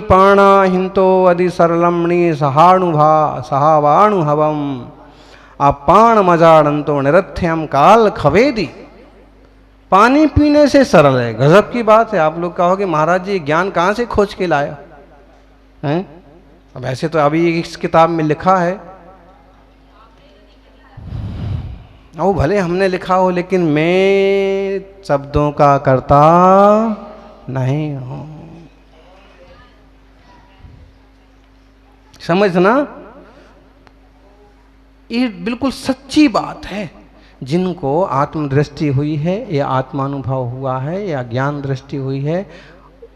पाणा हिंतो अधि सरलमणि सहावाणुहवम अपाण मजाड़ंतो निरथ्यम काल खवेदी। पानी पीने से सरल है। गजब की बात है। आप लोग कहोगे महाराज जी ज्ञान कहाँ से खोज के लाया हैं? अब ऐसे तो अभी इस किताब में लिखा है, वो भले हमने लिखा हो, लेकिन मैं शब्दों का कर्ता नहीं हूं। समझना, ये बिल्कुल सच्ची बात है। जिनको आत्मदृष्टि हुई है या आत्मानुभव हुआ है या ज्ञान दृष्टि हुई है,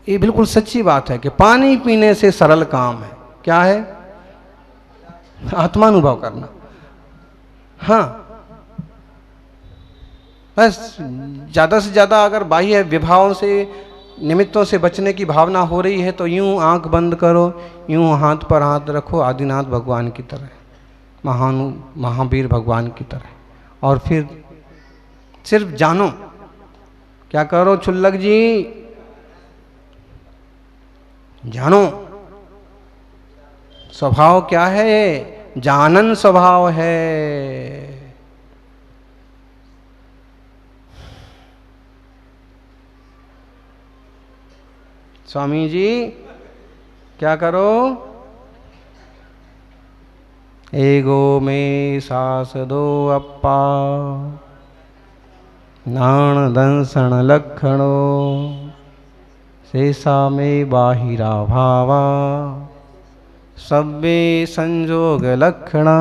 ये बिल्कुल सच्ची बात है कि पानी पीने से सरल काम है। क्या है? आत्मानुभव करना। हाँ, बस ज्यादा से ज्यादा अगर बाह्य विभावों से, निमित्तों से बचने की भावना हो रही है तो यूं आंख बंद करो, यूं हाथ पर हाथ रखो, आदिनाथ भगवान की तरह, महावीर भगवान की तरह, और फिर सिर्फ जानो। क्या करो छुल्लक जी? जानो। स्वभाव क्या है? जानन स्वभाव है। स्वामी जी क्या करो? एगो में सास दो अप्पा, नाण दंसण लखणो, शेषा में बाहिरा भावा, सब्बे संजोग लक्षणा।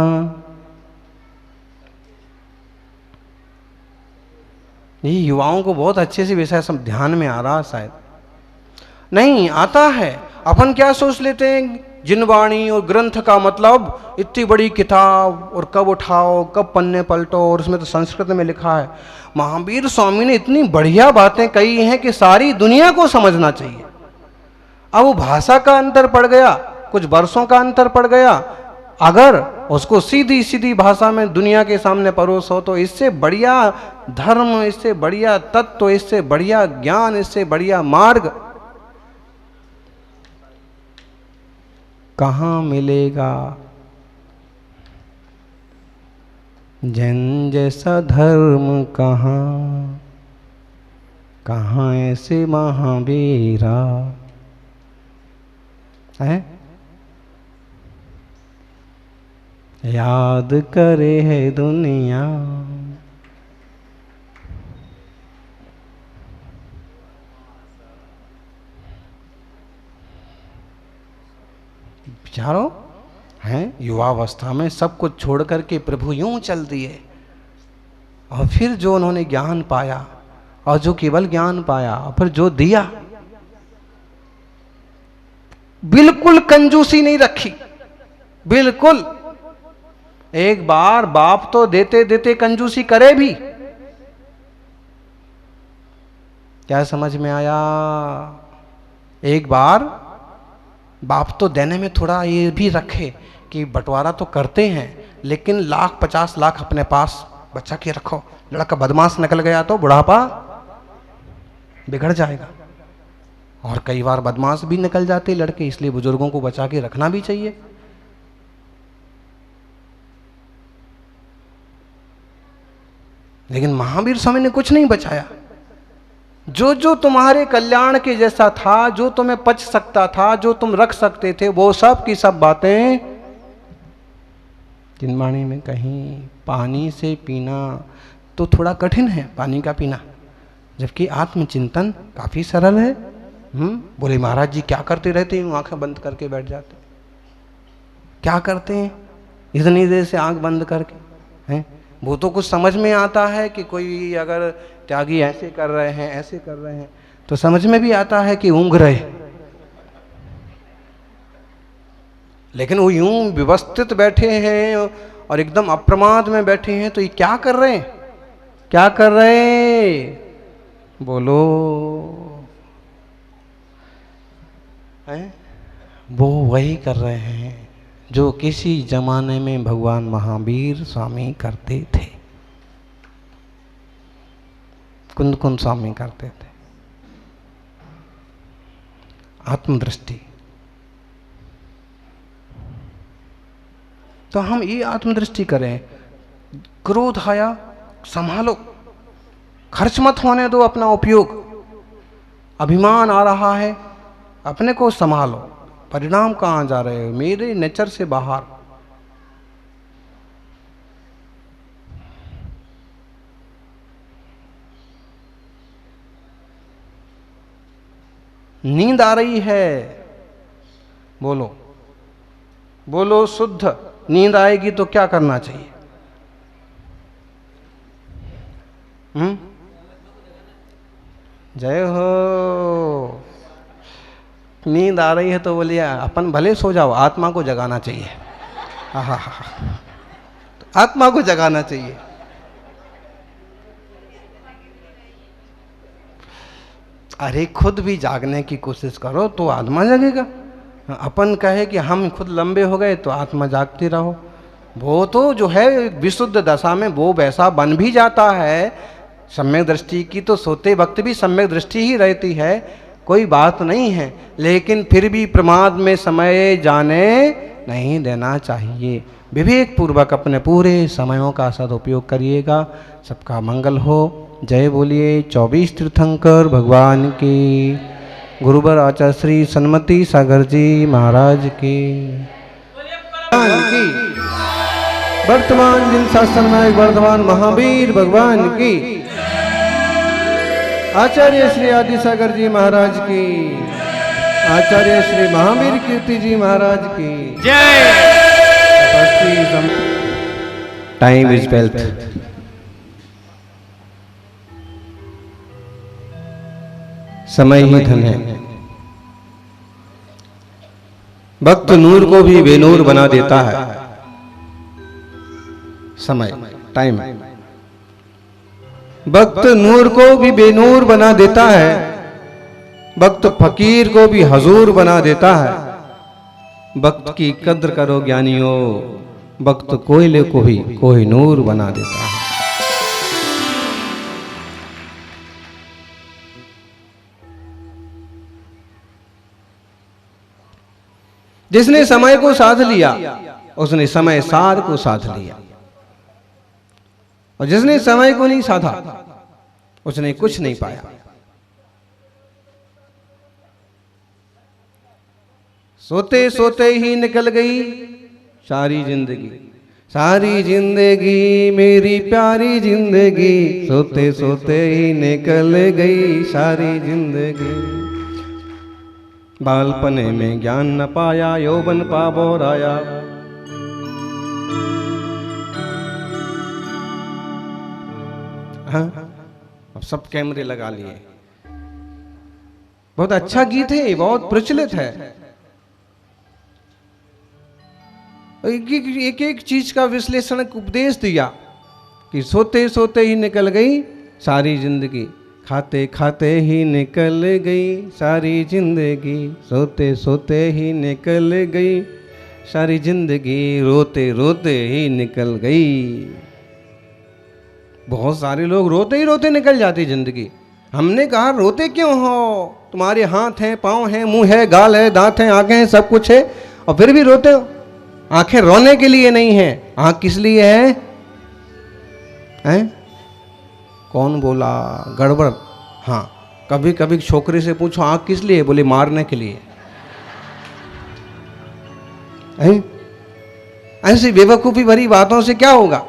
ये युवाओं को बहुत अच्छे से विषय सब ध्यान में आ रहा, शायद नहीं आता है। अपन क्या सोच लेते हैं, जिनवाणी और ग्रंथ का मतलब इतनी बड़ी किताब, और कब उठाओ कब पन्ने पलटो, और उसमें तो संस्कृत में लिखा है। महावीर स्वामी ने इतनी बढ़िया बातें कही हैं कि सारी दुनिया को समझना चाहिए। अब वो भाषा का अंतर पड़ गया, कुछ वर्षों का अंतर पड़ गया, अगर उसको सीधी सीधी भाषा में दुनिया के सामने परोसो तो इससे बढ़िया धर्म, इससे बढ़िया तत्व, इससे बढ़िया ज्ञान, इससे बढ़िया मार्ग कहाँ मिलेगा। जन जैसा धर्म कहाँ, कहाँ ऐसे महावीरा है। याद करे है दुनिया, विचारो हैं, युवावस्था में सब कुछ छोड़ करके प्रभु यूं चल दिए, और फिर जो उन्होंने ज्ञान पाया, और जो केवल ज्ञान पाया, और फिर जो दिया, बिल्कुल कंजूसी नहीं रखी, बिल्कुल। एक बार बाप तो देते देते कंजूसी करे भी। क्या समझ में आया? एक बार बाप तो देने में थोड़ा ये भी रखे कि बंटवारा तो करते हैं, लेकिन 50 लाख अपने पास बचा के रखो। लड़का बदमाश निकल गया तो बुढ़ापा बिगड़ जाएगा। और कई बार बदमाश भी निकल जाते लड़के, इसलिए बुजुर्गों को बचा के रखना भी चाहिए। लेकिन महावीर स्वामी ने कुछ नहीं बचाया। जो जो तुम्हारे कल्याण के जैसा था, जो तुम्हें पच सकता था, जो तुम रख सकते थे, वो सब की सब बातें जिनवाणी में कहीं। पानी से पीना तो थोड़ा कठिन है, पानी का पीना, जबकि आत्मचिंतन काफी सरल है। बोले महाराज जी क्या करते रहते हैं? आंखें बंद करके बैठ जाते। क्या करते हैं इतनी देर से आंख बंद करके? हैं, वो तो कुछ समझ में आता है कि कोई अगर त्यागी ऐसे कर रहे हैं, ऐसे कर रहे हैं, तो समझ में भी आता है कि ऊँघ रहे, लेकिन वो यूं व्यवस्थित बैठे हैं और एकदम अप्रमाद में बैठे हैं, तो ये क्या कर रहे हैं? क्या कर रहे हैं? बोलो हैं? वो वही कर रहे हैं जो किसी जमाने में भगवान महावीर स्वामी करते थे, कुंद कुंद स्वामी करते थे। आत्मदृष्टि, तो हम ये आत्मदृष्टि करें, क्रोध आया संभालो, खर्च मत होने दो अपना उपयोग, अभिमान आ रहा है अपने को संभालो, परिणाम कहाँ जा रहे हो, मेरे नेचर से बाहर। नींद आ रही है, बोलो बोलो शुद्ध, नींद आएगी तो क्या करना चाहिए? जय हो। नींद आ रही है तो बोलिए अपन भले सो जाओ, आत्मा को जगाना चाहिए। हा, आत्मा को जगाना चाहिए। अरे खुद भी जागने की कोशिश करो तो आत्मा जगेगा। अपन कहे कि हम खुद लंबे हो गए तो आत्मा जागती रहो, वो तो जो है विशुद्ध दशा में वो वैसा बन भी जाता है। सम्यक दृष्टि की तो सोते वक्त भी सम्यक दृष्टि ही रहती है, कोई बात नहीं है, लेकिन फिर भी प्रमाद में समय जाने नहीं देना चाहिए। विवेक पूर्वक अपने पूरे समयों का सदुपयोग करिएगा। सबका मंगल हो। जय बोलिए 24 तीर्थंकर भगवान की, गुरुवर आचार्य श्री सन्मति सागर जी महाराज की। वर्तमान दिन शासन नायक वर्धमान महावीर भगवान की, आचार्य श्री आदि सागर जी महाराज की, आचार्य श्री महावीर कीर्ति जी महाराज की जय। Time is wealth. समय ही धन है। भक्त नूर को भी बेनूर बना देता है समय, टाइम। भक्त नूर को भी बेनूर बना देता है, भक्त फकीर को भी हजूर बना देता है। भक्त की कद्र करो ज्ञानियों, भक्त कोयले को भी कोहिनूर बना देता है। जिसने समय को साध लिया उसने समय सार को साध लिया, और जिसने समय को नहीं साधा उसने कुछ नहीं पाया। सोते सोते ही निकल गई सारी जिंदगी, सारी जिंदगी मेरी प्यारी जिंदगी, सोते सोते ही निकल गई सारी जिंदगी। बालपने में ज्ञान न पाया, यौवन पाबोर आया। हाँ, अब सब कैमरे लगा लिए। बहुत अच्छा गीत है, बहुत प्रचलित है। एक एक चीज का विश्लेषण उपदेश दिया कि सोते सोते ही निकल गई सारी जिंदगी, खाते खाते ही निकल गई सारी जिंदगी, सोते सोते ही निकल गई सारी जिंदगी, रोते रोते ही निकल गई। बहुत सारे लोग रोते ही रोते निकल जाती जिंदगी। हमने कहा रोते क्यों हो, तुम्हारे हाथ हैं, पाँव हैं, मुंह है, गाल है, दांत हैं, आंखें हैं, सब कुछ है, और फिर भी रोते हो। आंखें रोने के लिए नहीं है, आंख किस लिए है? हैं? कौन बोला? गड़बड़। हाँ, कभी कभी छोकरे से पूछो आंख किस लिए, बोले मारने के लिए। ऐसी बेवकूफी भरी बातों से क्या होगा?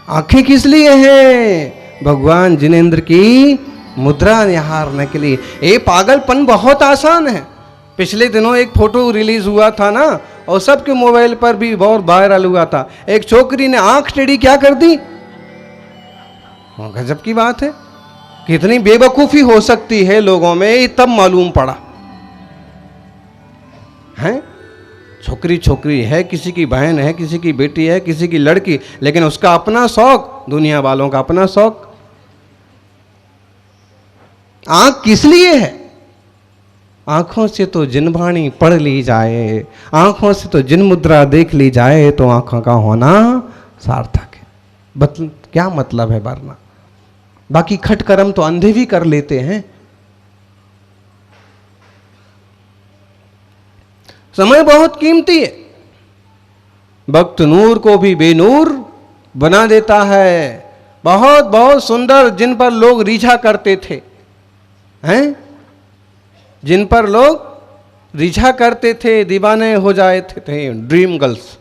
आंखें किस लिए हैं? भगवान जिनेंद्र की मुद्रा निहारने के लिए। ये पागलपन बहुत आसान है। पिछले दिनों एक फोटो रिलीज हुआ था ना, और सबके मोबाइल पर भी बहुत वायरल हुआ था। एक छोकरी ने आंख टेढ़ी क्या कर दी। गजब की बात है, कितनी बेवकूफी हो सकती है लोगों में, तब मालूम पड़ा है। छोकरी छोकरी है, किसी की बहन है, किसी की बेटी है, किसी की लड़की, लेकिन उसका अपना शौक, दुनिया वालों का अपना शौक। आंख किस लिए है? आंखों से तो जिनवाणी पढ़ ली जाए, आंखों से तो जिन मुद्रा देख ली जाए, तो आंखों का होना सार्थक है। क्या मतलब है वरना? बाकी खट कर्म तो अंधे भी कर लेते हैं। समय बहुत कीमती है। वक्त नूर को भी बेनूर बना देता है। बहुत बहुत सुंदर, जिन पर लोग रीझा करते थे, हैं, जिन पर लोग रीझा करते थे, दीवाने हो जाए थे, ड्रीम गर्ल्स।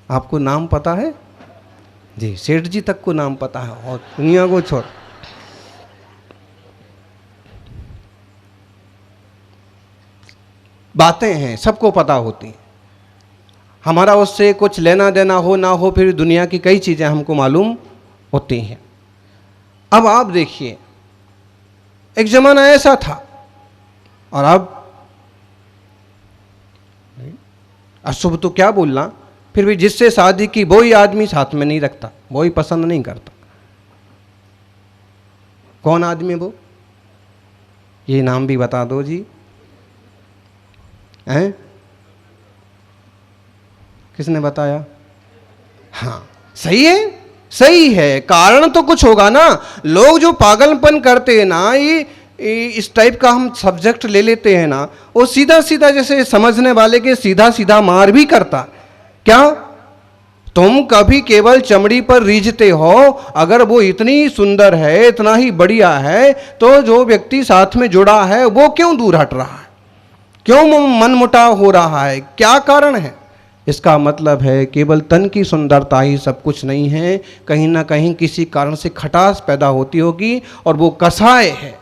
आपको नाम पता है जी? सेठ जी तक को नाम पता है और दुनिया को छोड़। बातें हैं, सबको पता होती हैं। हमारा उससे कुछ लेना देना हो ना हो, फिर दुनिया की कई चीज़ें हमको मालूम होती हैं। अब आप देखिए, एक जमाना ऐसा था, और अब अशुभ तो क्या बोलना, फिर भी जिससे शादी की वो ही आदमी साथ में नहीं रखता, वो ही पसंद नहीं करता। कौन आदमी वो? ये नाम भी बता दो जी। हैं? किसने बताया? हाँ, सही है, सही है। कारण तो कुछ होगा ना। लोग जो पागलपन करते हैं ना, ये इस टाइप का हम सब्जेक्ट ले लेते हैं ना, वो सीधा सीधा जैसे समझने वाले के सीधा सीधा मार भी करता। क्या तुम कभी केवल चमड़ी पर रीझते हो? अगर वो इतनी सुंदर है, इतना ही बढ़िया है, तो जो व्यक्ति साथ में जुड़ा है वो क्यों दूर हट रहा है? क्यों मनमुटाव हो रहा है? क्या कारण है? इसका मतलब है केवल तन की सुंदरता ही सब कुछ नहीं है, कहीं ना कहीं किसी कारण से खटास पैदा होती होगी, और वो कसाय है।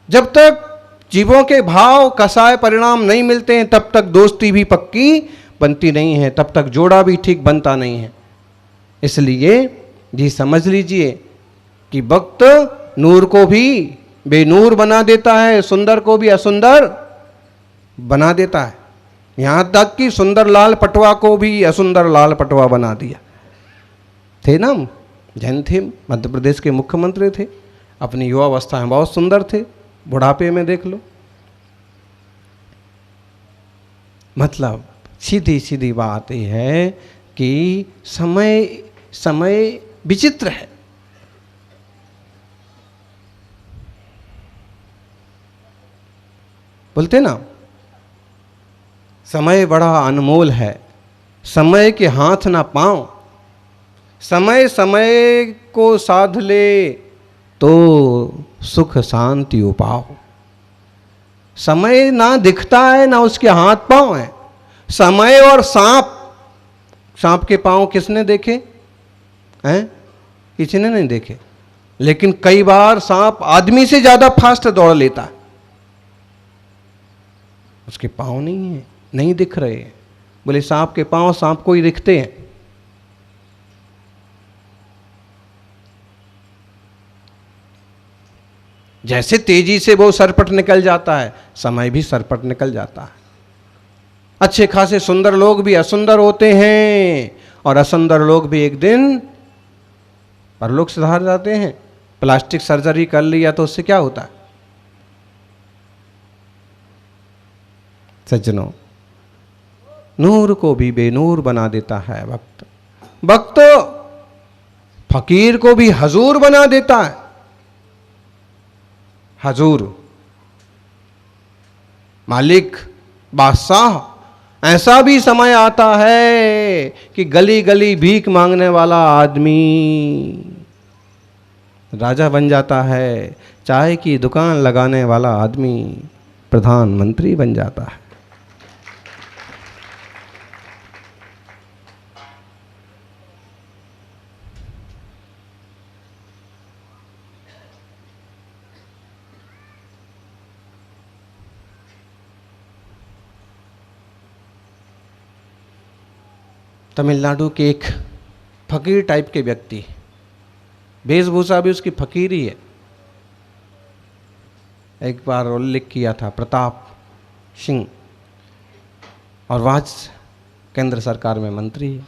जब तक जीवों के भाव कसाय परिणाम नहीं मिलते हैं, तब तक दोस्ती भी पक्की बनती नहीं है, तब तक जोड़ा भी ठीक बनता नहीं है। इसलिए जी समझ लीजिए कि वक्त नूर को भी बेनूर बना देता है, सुंदर को भी असुंदर बना देता है। यहां तक कि सुंदर लाल पटवा को भी असुंदर लाल पटवा बना दिया। थे ना, जैन थे, मध्य प्रदेश के मुख्यमंत्री थे, अपनी युवावस्था में बहुत सुंदर थे, बुढ़ापे में देख लो। मतलब सीधी सीधी बात यह है कि समय समय विचित्र है। बोलते ना, समय बड़ा अनमोल है, समय के हाथ ना पांव, समय समय को साध ले तो सुख शांति उपाओ। समय ना दिखता है, ना उसके हाथ पांव है। समय और सांप, सांप के पांव किसने देखे हैं? किसी ने नहीं देखे। लेकिन कई बार सांप आदमी से ज्यादा फास्ट दौड़ लेता है, उसके पांव नहीं है, नहीं दिख रहे हैं। बोले सांप के पांव सांप को ही दिखते हैं। जैसे तेजी से वो सरपट निकल जाता है, समय भी सरपट निकल जाता है। अच्छे खासे सुंदर लोग भी असुंदर होते हैं, और असुंदर लोग भी एक दिन परलोक सुधार जाते हैं। प्लास्टिक सर्जरी कर लिया तो उससे क्या होता है सज्जनों? नूर को भी बेनूर बना देता है वक्त। वक्त फकीर को भी हजूर बना देता है। हजूर, मालिक, बादशाह। ऐसा भी समय आता है कि गली गली भीख मांगने वाला आदमी राजा बन जाता है, चाय की दुकान लगाने वाला आदमी प्रधानमंत्री बन जाता है। तमिलनाडु के एक फकीर टाइप के व्यक्ति, वेशभूषा भी उसकी फकीर ही है। एक बार उल्लेख किया था प्रताप सिंह, और वह केंद्र सरकार में मंत्री है,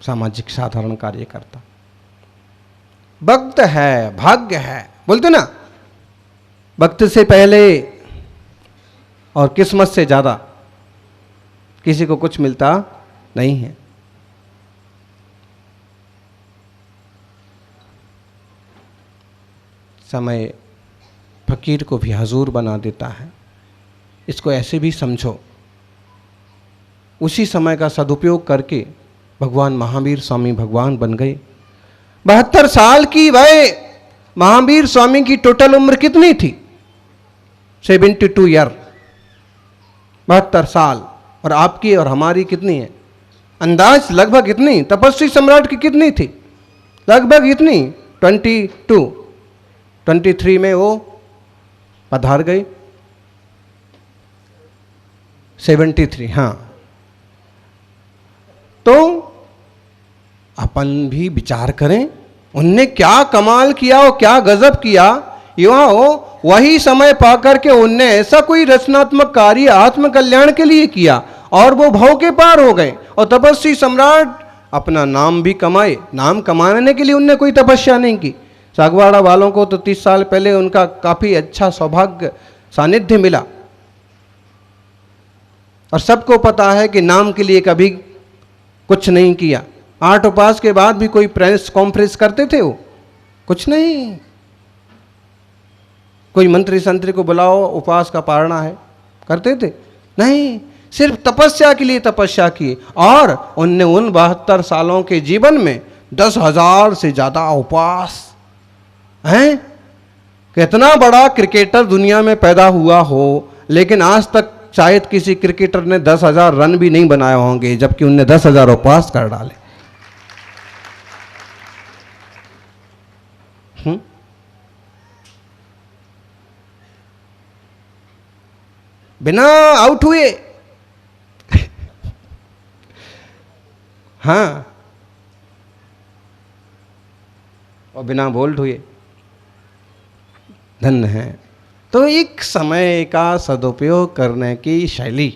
सामाजिक साधारण कार्यकर्ता। वक्त है, भाग्य है, बोलते ना, वक्त से पहले और किस्मत से ज़्यादा किसी को कुछ मिलता नहीं है। समय फकीर को भी हजूर बना देता है। इसको ऐसे भी समझो, उसी समय का सदुपयोग करके भगवान महावीर स्वामी भगवान बन गए। 72 साल की वह महावीर स्वामी की टोटल उम्र कितनी थी? 72 ईयर, 72 साल। और आपकी और हमारी कितनी है? अंदाज लगभग इतनी। तपस्वी सम्राट की कितनी थी? लगभग इतनी, 22, 23 में वो पधार गए, 73। हाँ, तो अपन भी विचार करें उनने क्या कमाल किया और क्या गजब किया। युवा हो, वही समय पाकर के उनने ऐसा कोई रचनात्मक कार्य आत्मकल्याण के लिए किया और वो भव के पार हो गए। और तपस्वी सम्राट अपना नाम भी कमाए। नाम कमाने के लिए उनने कोई तपस्या नहीं की। सागवाड़ा वालों को तो 30 साल पहले उनका काफी अच्छा सौभाग्य सानिध्य मिला, और सबको पता है कि नाम के लिए कभी कुछ नहीं किया। 8 उपास के बाद भी कोई प्रेस कॉन्फ्रेंस करते थे? वो कुछ नहीं। कोई मंत्री संतरी को बुलाओ, उपास का पारना है, करते थे? नहीं, सिर्फ तपस्या के लिए तपस्या की। और उनने उन 72 सालों के जीवन में 10,000 से ज्यादा उपास हैं। कितना बड़ा क्रिकेटर दुनिया में पैदा हुआ हो, लेकिन आज तक शायद किसी क्रिकेटर ने 10,000 रन भी नहीं बनाए होंगे, जबकि उनने 10,000 उपास कर डाले। बिना आउट हुए। हाँ, और बिना बोल्ड हुए। धन्य है। तो एक समय का सदुपयोग करने की शैली।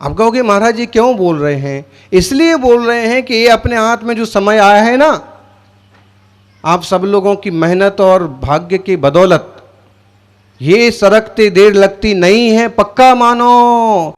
आप कहोगे महाराज जी क्यों बोल रहे हैं? इसलिए बोल रहे हैं कि ये अपने हाथ में जो समय आया है ना, आप सब लोगों की मेहनत और भाग्य की बदौलत ये सरकते देर लगती नहीं है, पक्का मानो।